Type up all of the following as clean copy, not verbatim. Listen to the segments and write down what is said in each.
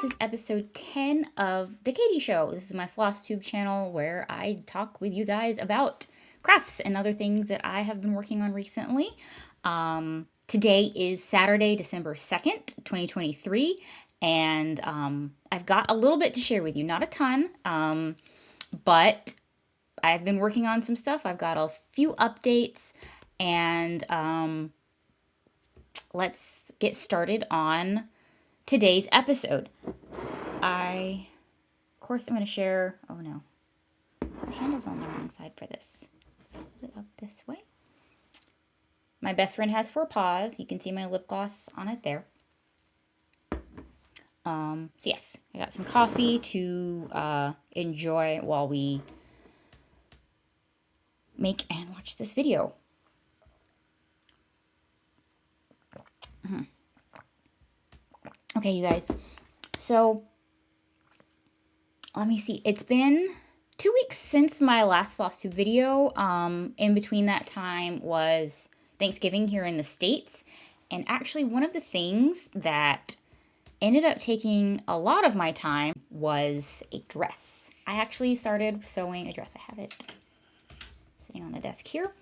This is episode 10 of The Katie Show. This is my Flosstube channel where I talk with you guys about crafts and other things that I have been working on recently. Today is Saturday, December 2nd, 2023, and I've got a little bit to share with you. Not a ton, but I've been working on some stuff. I've got a few updates, and let's get started on today's episode. Of course, I'm going to share, oh no, the handle's on the wrong side for this. So hold it up this way. My best friend has 4 paws. You can see my lip gloss on it there. So yes, I got some coffee to enjoy while we make and watch this video. Okay, you guys. So, let me see. It's been 2 weeks since my last Flosstube video. In between that time was Thanksgiving here in the States. And actually, one of the things that ended up taking a lot of my time was a dress. I actually started sewing a dress. I have it sitting on the desk here.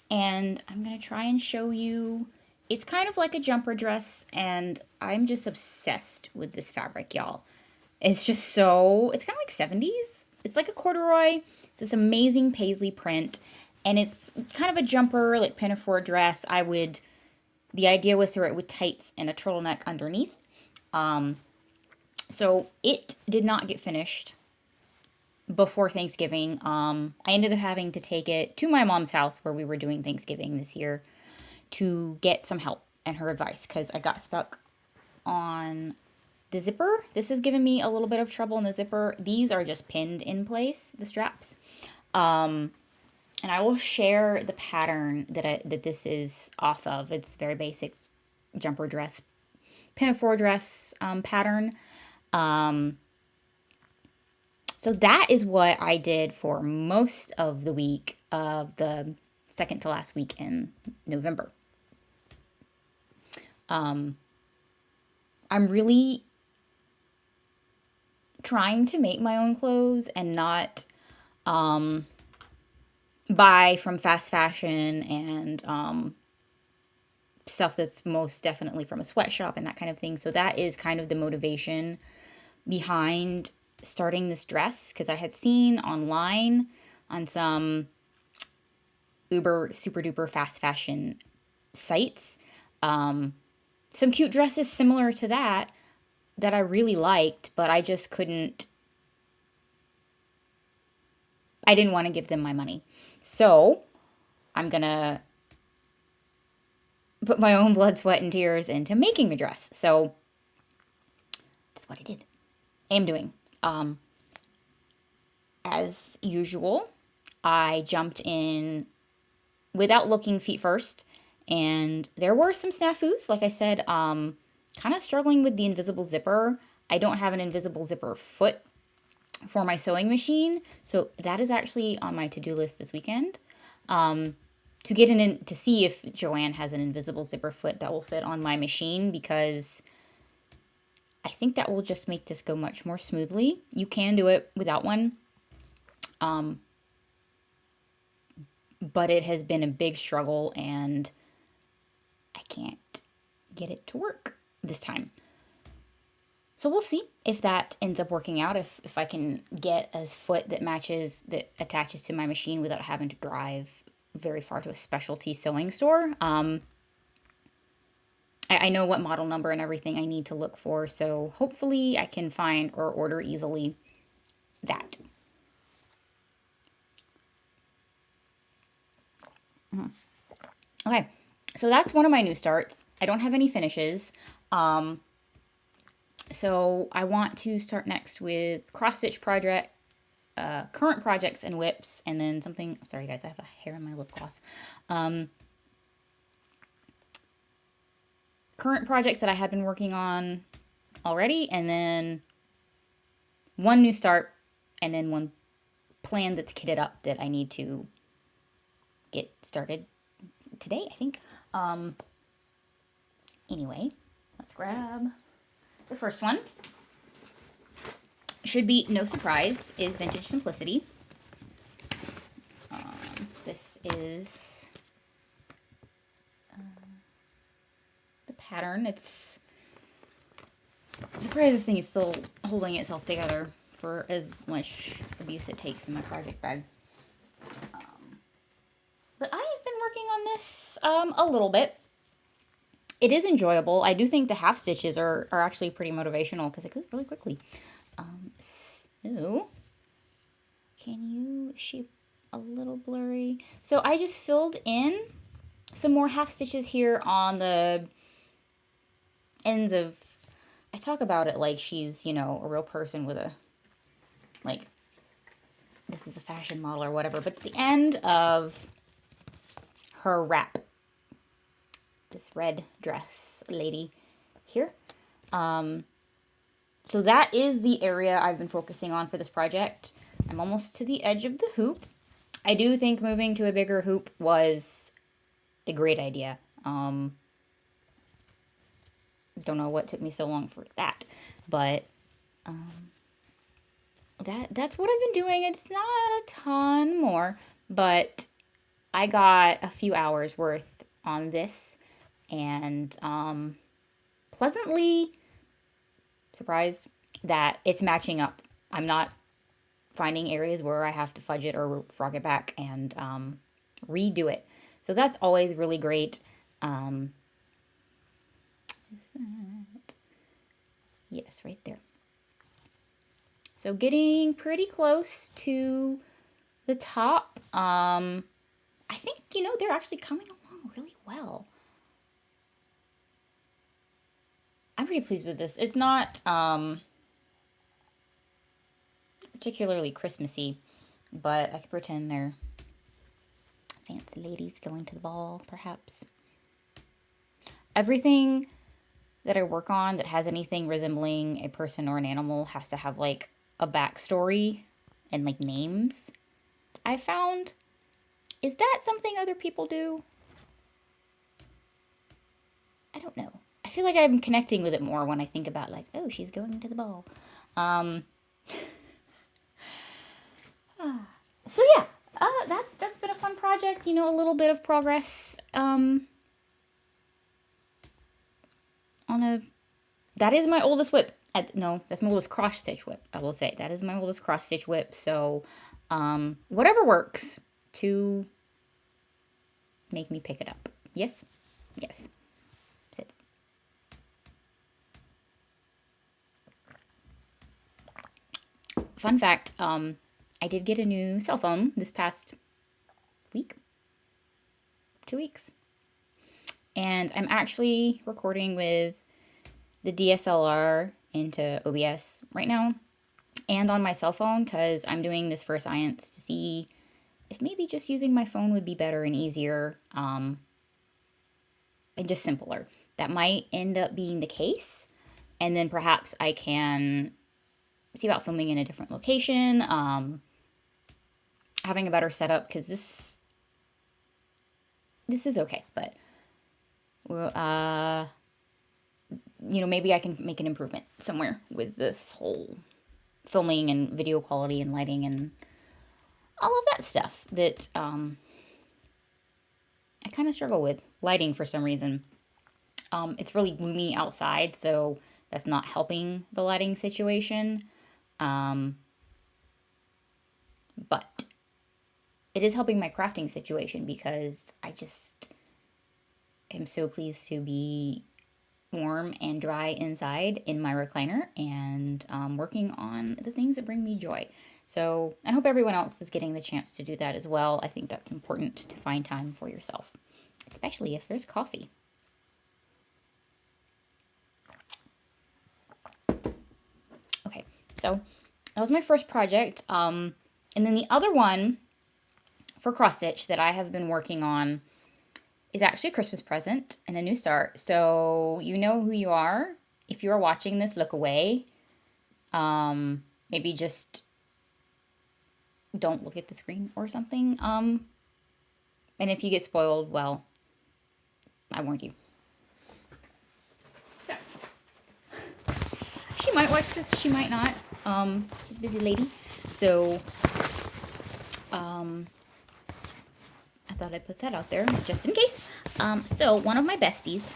And I'm going to try and show you. It's kind of like a jumper dress, and I'm just obsessed with this fabric, y'all. It's just so, it's kind of like 70s. It's like a corduroy. It's this amazing paisley print, and it's kind of a jumper, like pinafore dress. The idea was to wear it with tights and a turtleneck underneath. So it did not get finished before Thanksgiving. I ended up having to take it to my mom's house where we were doing Thanksgiving this year to get some help and her advice, because I got stuck on the zipper. This has given me a little bit of trouble in the zipper. These are just pinned in place, the straps. And I will share the pattern that this is off of. It's very basic jumper dress, pinafore dress pattern. So that is what I did for most of the week of the second to last week in November. I'm really trying to make my own clothes and not buy from fast fashion and stuff that's most definitely from a sweatshop and that kind of thing. So that is kind of the motivation behind starting this dress, because I had seen online on some uber super duper fast fashion sites some cute dresses similar to that I really liked, but I just couldn't, I didn't want to give them my money. So I'm gonna put my own blood, sweat, and tears into making the dress. So that's what I did. I am doing. As usual, I jumped in without looking feet first. And there were some snafus. Like I said, kind of struggling with the invisible zipper. I don't have an invisible zipper foot for my sewing machine. So that is actually on my to-do list this weekend. To get in to see if Joanne has an invisible zipper foot that will fit on my machine, because I think that will just make this go much more smoothly. You can do it without one. But it has been a big struggle, and I can't get it to work this time. So we'll see if that ends up working out, if I can get a foot that matches, that attaches to my machine without having to drive very far to a specialty sewing store. I know what model number and everything I need to look for, so hopefully I can find or order easily that. Okay. So that's one of my new starts. I don't have any finishes. So I want to start next with cross-stitch project, current projects and whips, and then something, sorry guys, I have a hair in my lip gloss. Current projects that I had been working on already, and then one new start, and then one plan that's kitted up that I need to get started today, I think. Anyway, let's grab the first one. should be no surprise, is Vintage Simplicity. This is the pattern. It's surprised this thing is still holding itself together for as much abuse it takes in my project bag. But I have been working on this a little bit. It is enjoyable. I do think the half stitches are actually pretty motivational because it goes really quickly. So, can you shape a little blurry? So I just filled in some more half stitches here on the ends of, I talk about it like she's, you know, a real person with a, like, this is a fashion model or whatever, but it's the end of her wrap. This red dress lady here. So that is the area I've been focusing on for this project. I'm almost to the edge of the hoop. I do think moving to a bigger hoop was a great idea. Don't know what took me so long for that, but that's what I've been doing. It's not a ton more, but I got a few hours worth on this, and pleasantly surprised that it's matching up. I'm not finding areas where I have to fudge it or frog it back and redo it. So that's always really great. Yes, right there. So getting pretty close to the top. I think, you know, they're actually coming along really well. I'm pretty pleased with this. It's not particularly Christmassy, but I could pretend they're fancy ladies going to the ball, perhaps. Everything that I work on that has anything resembling a person or an animal has to have, like, a backstory and, like, names. I found, is that something other people do? I don't know. I feel like I'm connecting with it more when I think about, like, oh, she's going to the ball. So yeah, that's been a fun project. You know, a little bit of progress. That is my oldest whip. No, that's my oldest cross stitch whip. I will say that is my oldest cross stitch whip. So, whatever works to make me pick it up. Yes, yes. Sit. Fun fact, I did get a new cell phone this past week, 2 weeks. And I'm actually recording with the DSLR into OBS right now and on my cell phone because I'm doing this for science to see if maybe just using my phone would be better and easier and just simpler. That might end up being the case. And then perhaps I can see about filming in a different location, having a better setup because this is okay, but you know, maybe I can make an improvement somewhere with this whole filming and video quality and lighting and all of that stuff that I kind of struggle with. Lighting for some reason. It's really gloomy outside, so that's not helping the lighting situation. But it is helping my crafting situation because I just am so pleased to be warm and dry inside in my recliner and working on the things that bring me joy. So I hope everyone else is getting the chance to do that as well. I think that's important to find time for yourself, especially if there's coffee. Okay, so that was my first project. And then the other one for cross stitch that I have been working on is actually a Christmas present and a new start. So you know who you are. If you are watching this, look away. Maybe just don't look at the screen or something. And if you get spoiled, well, I warned you. So, she might watch this, she might not. She's a busy lady. So, I thought I'd put that out there just in case. So one of my besties,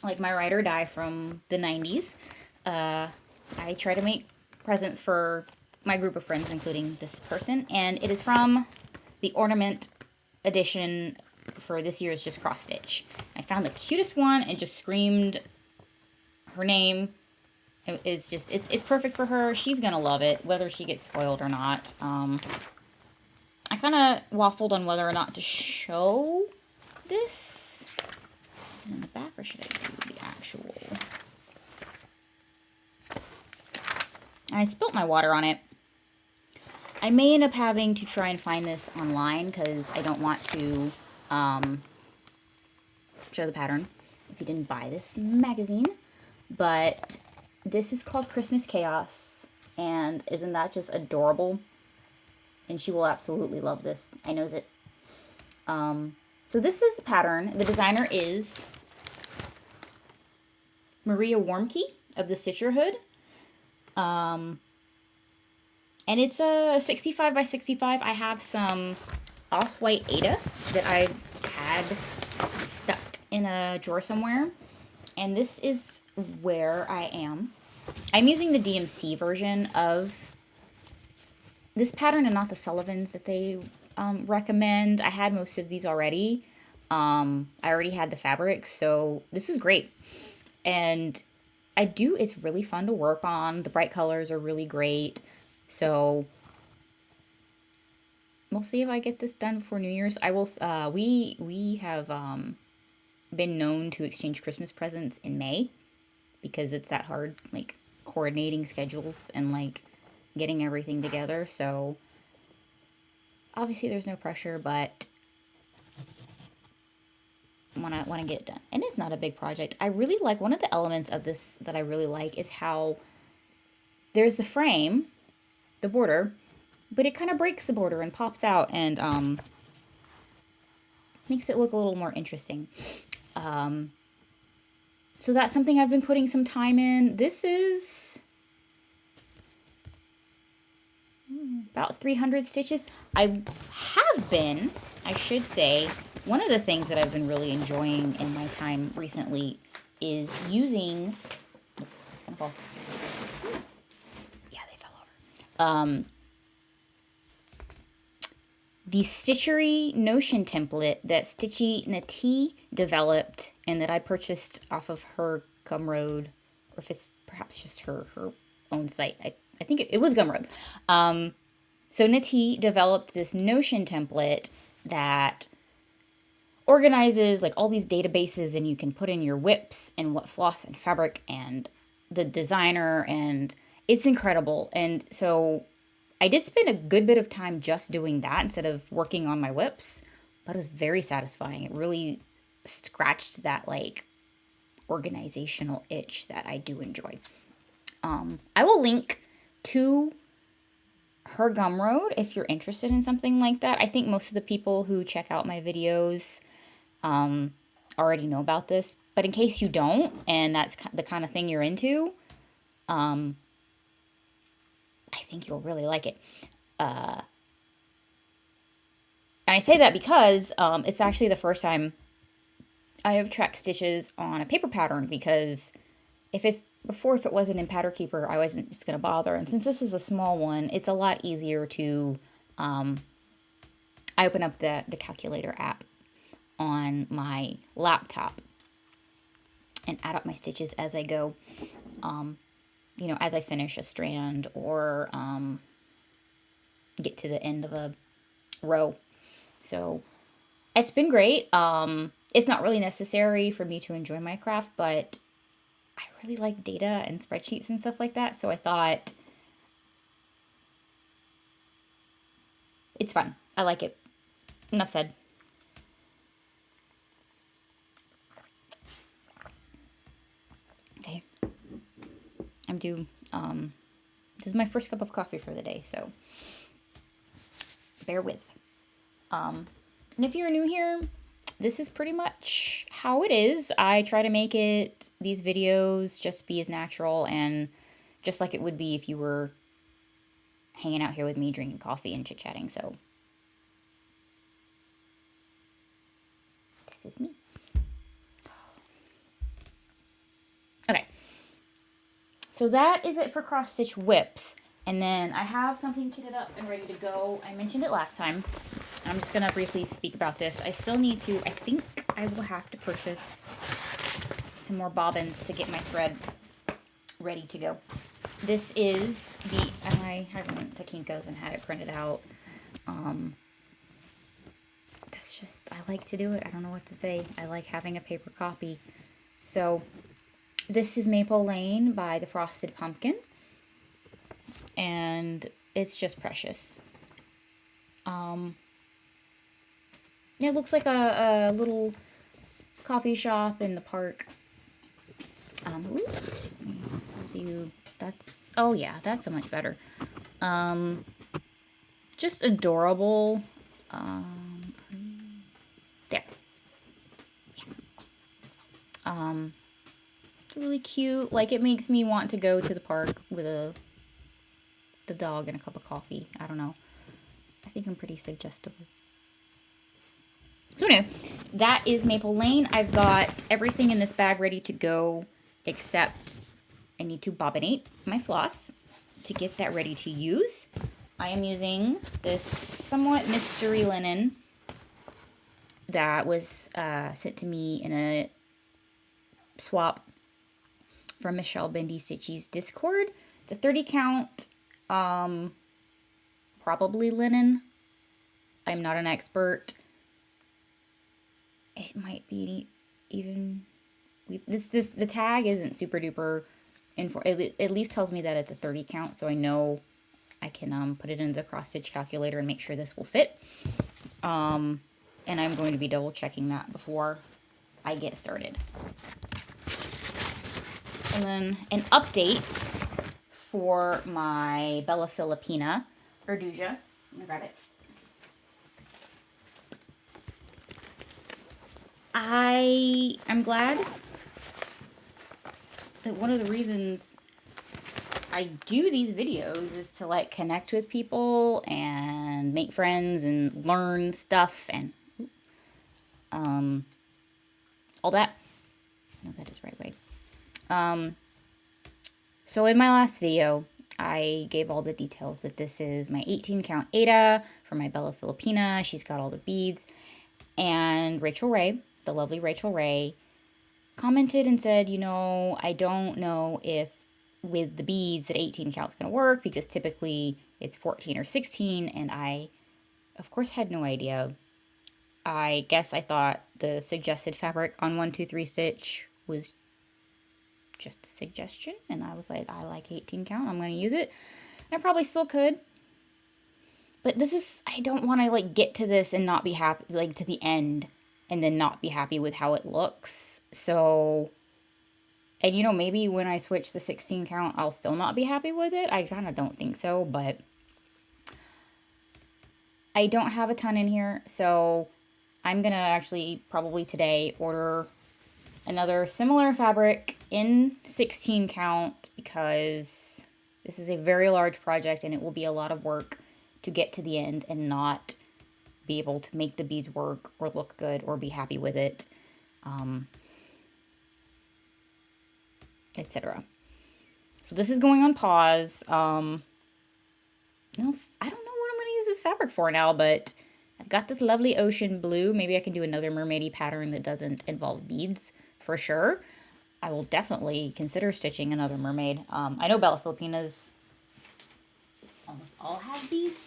like my ride or die from the 90s, I try to make presents for my group of friends, including this person, and it is from the ornament edition for this year's Just Cross Stitch. I found the cutest one and just screamed her name. It's just, it's perfect for her. She's gonna love it, whether she gets spoiled or not. I kind of waffled on whether or not to show this. Is it in the back, or should I do the actual? I spilt my water on it. I may end up having to try and find this online because I don't want to show the pattern if you didn't buy this magazine. But this is called Christmas Chaos, and isn't that just adorable? And she will absolutely love this. I knows it. So this is the pattern. The designer is Maria Warmke of the Stitcherhood. And it's a 65 by 65. I have some off-white Aida that I had stuck in a drawer somewhere. And this is where I am. I'm using the DMC version of this pattern and not the Sullivan's that they recommend. I had most of these already. I already had the fabric, so this is great. And it's really fun to work on. The bright colors are really great. So we'll see if I get this done before New Year's. I will, we have been known to exchange Christmas presents in May because it's that hard, like, coordinating schedules and, like, getting everything together. So obviously there's no pressure, but want to get it done. And it's not a big project. I really like, one of the elements of this that I really like is how there's the frame, the border, but it kind of breaks the border and pops out and makes it look a little more interesting. So that's something I've been putting some time in. This is about 300 stitches. I should say, one of the things that I've been really enjoying in my time recently is using, it's gonna fall. Yeah, they fell over. The Stitchery Notion template that Stitchy Natee developed and that I purchased off of her Gumroad, or if it's perhaps just her own site. I think it was Gumroad. So Natee developed this Notion template that organizes like all these databases, and you can put in your whips and what floss and fabric and the designer, and it's incredible. And so I did spend a good bit of time just doing that instead of working on my whips, but it was very satisfying. It really scratched that like organizational itch that I do enjoy. I will link to her Gumroad if you're interested in something like that. I think most of the people who check out my videos already know about this, but in case you don't, and that's the kind of thing you're into, I think you'll really like it. And I say that because it's actually the first time I have tracked stitches on a paper pattern, because if it wasn't in Pattern Keeper, I wasn't just going to bother. And since this is a small one, it's a lot easier to, I open up the calculator app on my laptop and add up my stitches as I go. You know, as I finish a strand or get to the end of a row. So it's been great. It's not really necessary for me to enjoy my craft, but I really like data and spreadsheets and stuff like that. So I thought it's fun. I like it. Enough said. Okay. I'm due. This is my first cup of coffee for the day, so bear with. And if you're new here, this is pretty much how it is. I try to make these videos just be as natural and just like it would be if you were hanging out here with me drinking coffee and chit-chatting. So this is me. Okay, so that is it for cross stitch whips. And then I have something kitted up and ready to go. I mentioned it last time. I'm just going to briefly speak about this. I still need to, I think I will have to purchase some more bobbins to get my thread ready to go. This is the, I went to Kinko's and had it printed out. That's just, I like to do it. I don't know what to say. I like having a paper copy. So this is Maple Lane by the Frosted Pumpkin. And it's just precious. It looks like a little coffee shop in the park. Oh yeah, that's so much better. Just adorable. There. Yeah. It's really cute. Like, it makes me want to go to the park with the dog and a cup of coffee. I don't know. I think I'm pretty suggestible. So anyway, that is Maple Lane. I've got everything in this bag ready to go, except I need to bobbinate my floss to get that ready to use. I am using this somewhat mystery linen that was sent to me in a swap from Michelle Bendy Stitchy's Discord. It's a 30 count, probably linen. I'm not an expert. It might be even, the tag isn't super duper info. It at least tells me that it's a 30 count, so I know I can put it into the cross stitch calculator and make sure this will fit. And I'm going to be double checking that before I get started. And then an update for my Bella Filipina Erduja. I'm gonna grab it. I'm glad that one of the reasons I do these videos is to like connect with people and make friends and learn stuff and all that. No, that is right way. So in my last video, I gave all the details that this is my 18 count Ada for my Bella Filipina. She's got all the beads. And Rachel Ray, the lovely Rachel Ray, commented and said, you know, I don't know if with the beads that 18 count is going to work, because typically it's 14 or 16, and I, of course, had no idea. I guess I thought the suggested fabric on 123 stitch was just a suggestion, and I was like, I like 18 count, I'm going to use it. I probably still could. But this is, I don't want to like get to this and not be happy, like to the end, and then not be happy with how it looks. So, and you know, maybe when I switch the 16 count, I'll still not be happy with it. I kind of don't think so, but I don't have a ton in here. So I'm going to actually probably today order another similar fabric in 16 count, because this is a very large project and it will be a lot of work to get to the end and not be able to make the beads work or look good or be happy with it, etc. So this is going on pause. No, I don't know what I'm going to use this fabric for now, but I've got this lovely ocean blue. Maybe I can do another mermaidy pattern that doesn't involve beads for sure. I will definitely consider stitching another mermaid. I know Bella Filipinas almost all have beads.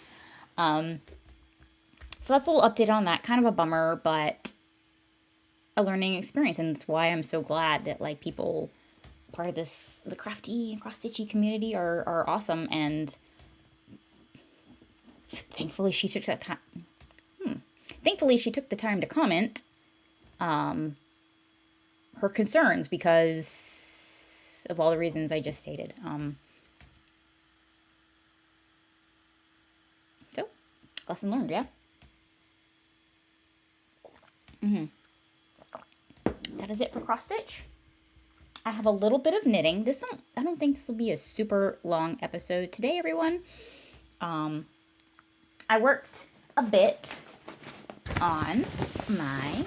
So that's a little update on that. Kind of a bummer, but a learning experience. And that's why I'm so glad that like people, part of this, the crafty and cross-stitchy community are awesome. And thankfully she took that time. Thankfully she took the time to comment her concerns because of all the reasons I just stated. So, lesson learned, yeah? That is it for cross stitch. I have a little bit of knitting. I don't think this will be a super long episode today, everyone. I worked a bit on my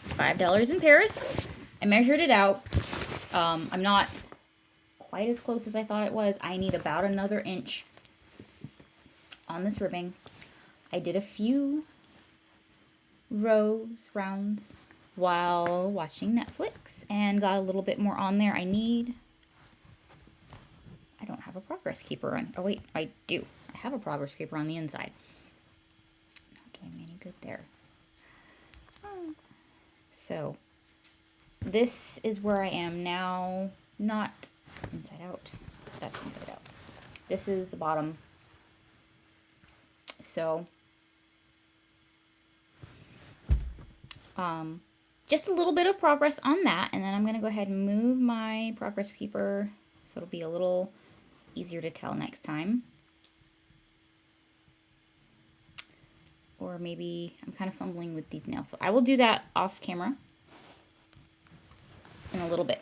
$5 in Paris. I measured it out. I'm not quite as close as I thought it was. I need about another inch on this ribbing. I did a few rounds while watching Netflix and got a little bit more on there. I don't have a progress keeper on. Oh wait, I do. I have a progress keeper on the inside. Not doing me any good there. So this is where I am now. Not inside out. That's inside out. This is the bottom. So just a little bit of progress on that, and then I'm going to go ahead and move my progress keeper so it'll be a little easier to tell next time. Or maybe I'm kind of fumbling with these nails, so I will do that off camera in a little bit.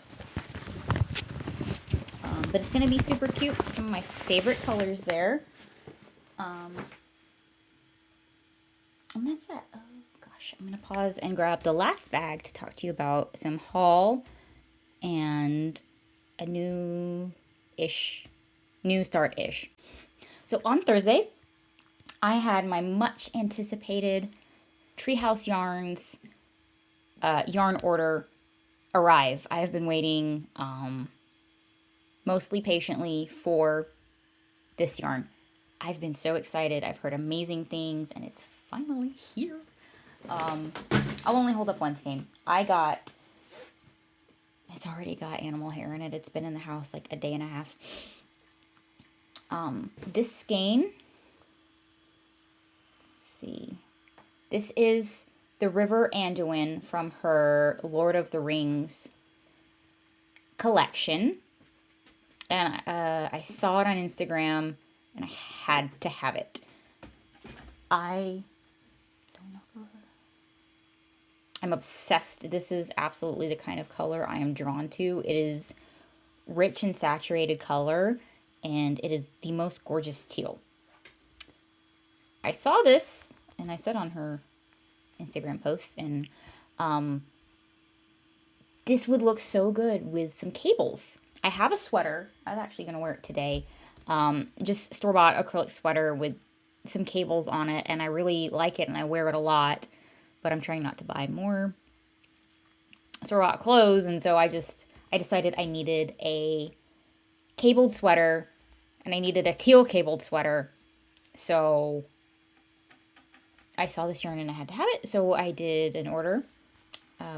But it's going to be super cute. Some of my favorite colors there. And that's that. Oh gosh, I'm going to pause and grab the last bag to talk to you about some haul and a new start-ish. So on Thursday, I had my much anticipated Treehouse Yarns yarn order arrive. I have been waiting mostly patiently for this yarn. I've been so excited. I've heard amazing things, and it's finally here. I'll only hold up one skein. It's already got animal hair in it. It's been in the house like a day and a half. This skein, let's see. This is the River Anduin from her Lord of the Rings collection. And I saw it on Instagram, and I had to have it. I don't know. I'm obsessed. This is absolutely the kind of color I am drawn to. It is rich and saturated color, and it is the most gorgeous teal. I saw this, and I said on her Instagram post, and this would look so good with some cables. I have a sweater. I'm actually going to wear it today. Just store-bought acrylic sweater with some cables on it, and I really like it, and I wear it a lot, but I'm trying not to buy more store-bought clothes, and so I decided I needed a cabled sweater, and I needed a teal cabled sweater, so I saw this yarn and I had to have it, so I did an order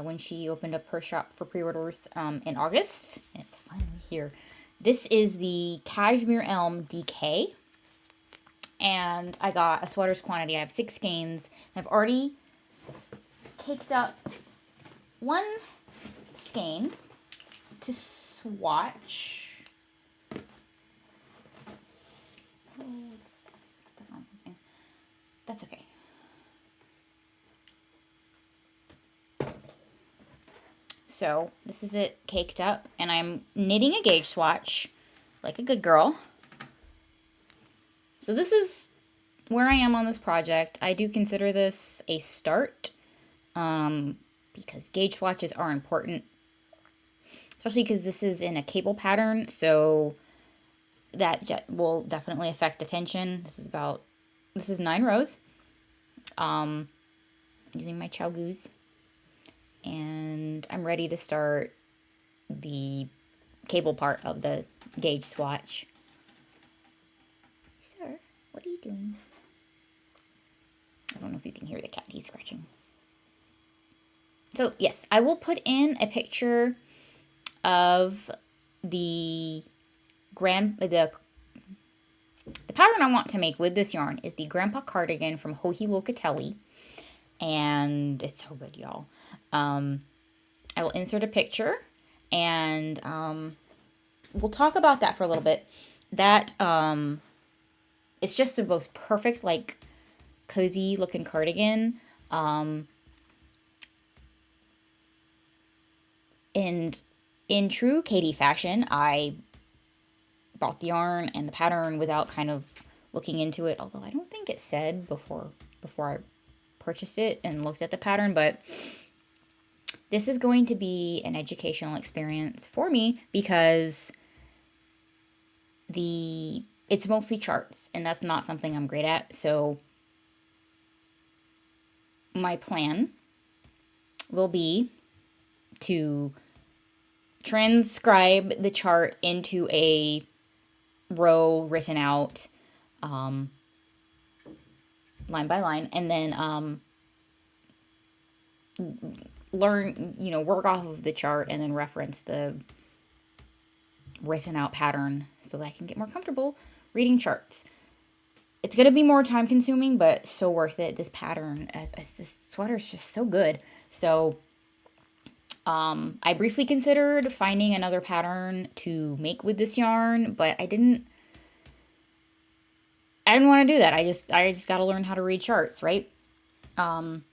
when she opened up her shop for pre-orders in August, and it's finally here. This is the Cashmere Elm DK, and I got a sweater's quantity. I have 6 skeins. I've already caked up one skein to swatch. Oh, it's stuck on something. That's okay. So this is it caked up, and I'm knitting a gauge swatch like a good girl. So this is where I am on this project. I do consider this a start because gauge swatches are important, especially because this is in a cable pattern, so that will definitely affect the tension. This is 9 rows using my Chow Goose. And I'm ready to start the cable part of the gauge swatch. Sir, what are you doing? I don't know if you can hear the cat. He's scratching. So, yes, I will put in a picture of the pattern I want to make with this yarn is the Grandpa Cardigan from Joji Locatelli. And it's so good, y'all. I will insert a picture, and we'll talk about that for a little bit. That it's just the most perfect, like, cozy looking cardigan. And in true Katie fashion, I bought the yarn and the pattern without kind of looking into it, although I don't think it said before I purchased it and looked at the pattern, but this is going to be an educational experience for me because it's mostly charts, and that's not something I'm great at. So my plan will be to transcribe the chart into a row written out line by line, and then learn, work off of the chart and then reference the written out pattern so that I can get more comfortable reading charts. It's going to be more time consuming, but so worth it. This pattern, as this sweater is just so good. So I briefly considered finding another pattern to make with this yarn, but I didn't want to do that. I just got to learn how to read charts, right? And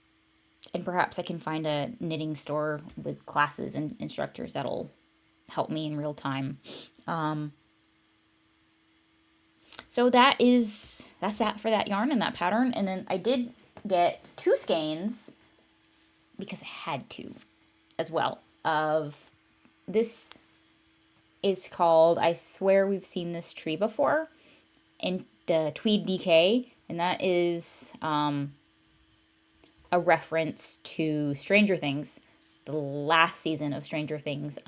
perhaps I can find a knitting store with classes and instructors that'll help me in real time. So that's that for that yarn and that pattern. And then I did get 2 skeins because I had to as well. This is called I Swear We've Seen This Tree Before, in the Tweed DK, and that is a reference to Stranger Things, the last season of Stranger Things.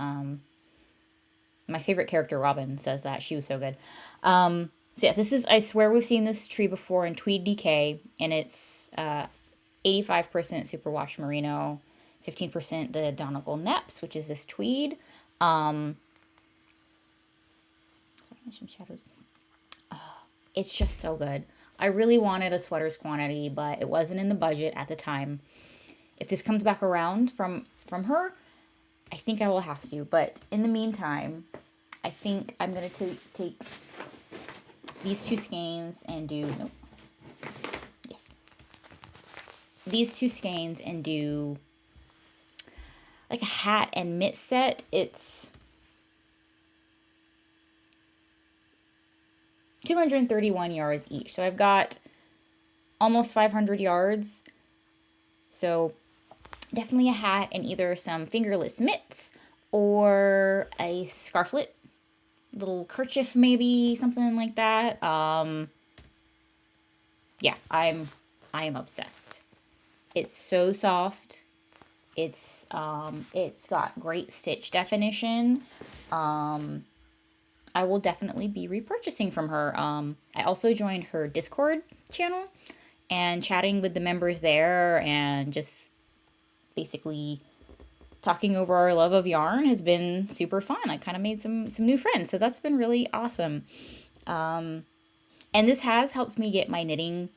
My favorite character, Robin, says that. She was so good. So yeah, this is I Swear We've Seen This Tree Before in Tweed DK, and it's 85% superwash merino, 15% the Donegal Neps, which is this tweed. Sorry, some shadows. It's just so good. I really wanted a sweaters quantity, but it wasn't in the budget at the time. If this comes back around from her, I think I will have to. But in the meantime, I think I'm going to take these 2 skeins and do... Nope. Yes. These 2 skeins and do like a hat and mitt set. It's 231 yards each. So I've got almost 500 yards. So definitely a hat and either some fingerless mitts or a scarflet, little kerchief maybe, something like that. Yeah, I am obsessed. It's so soft. It's got great stitch definition. I will definitely be repurchasing from her. I also joined her Discord channel and chatting with the members there and just basically talking over our love of yarn has been super fun. I kind of made some new friends, so that's been really awesome. And this has helped me get my knitting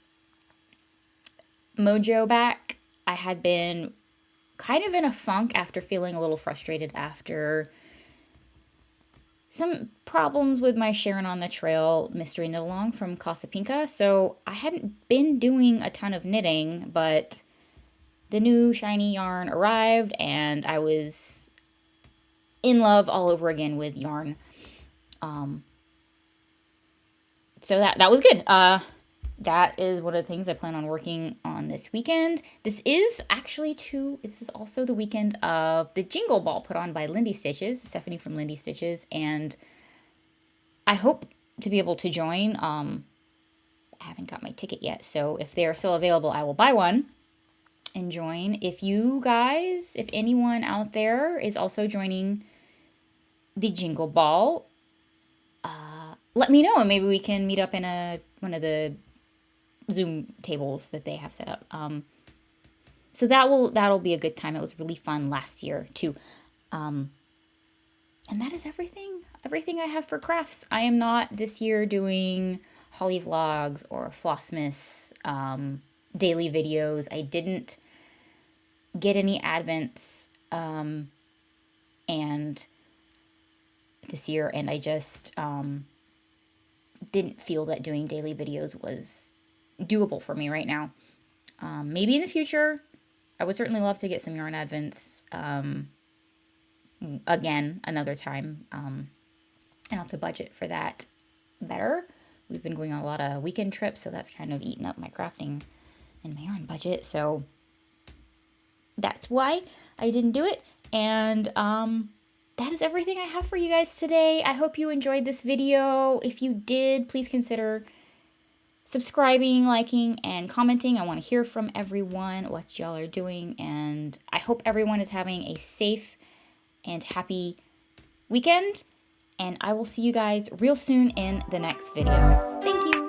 mojo back. I had been kind of in a funk after feeling a little frustrated after some problems with my Sharon on the Trail mystery knit along from Casapinka. So I hadn't been doing a ton of knitting, but the new shiny yarn arrived and I was in love all over again with yarn. So that was good. That is one of the things I plan on working on this weekend. This is also the weekend of the Jingle Ball put on by Lindy Stitches, Stephanie from Lindy Stitches, and I hope to be able to join. I haven't got my ticket yet, so if they're still available, I will buy one and join. If anyone out there is also joining the Jingle Ball, let me know and maybe we can meet up in one of the Zoom tables that they have set up. So that'll be a good time. It was really fun last year too. And that is everything I have for crafts. I am not this year doing Holly vlogs or Flossmas daily videos. I didn't get any advents and this year, and I just didn't feel that doing daily videos was doable for me right now. Maybe in the future. I would certainly love to get some yarn advents again another time. I'll have to budget for that better. We've been going on a lot of weekend trips, so that's kind of eaten up my crafting and my yarn budget. So that's why I didn't do it. And that is everything I have for you guys today. I hope you enjoyed this video. If you did, please consider subscribing, liking, and commenting. I want to hear from everyone what y'all are doing, and I hope everyone is having a safe and happy weekend, and I will see you guys real soon in the next video. Thank you.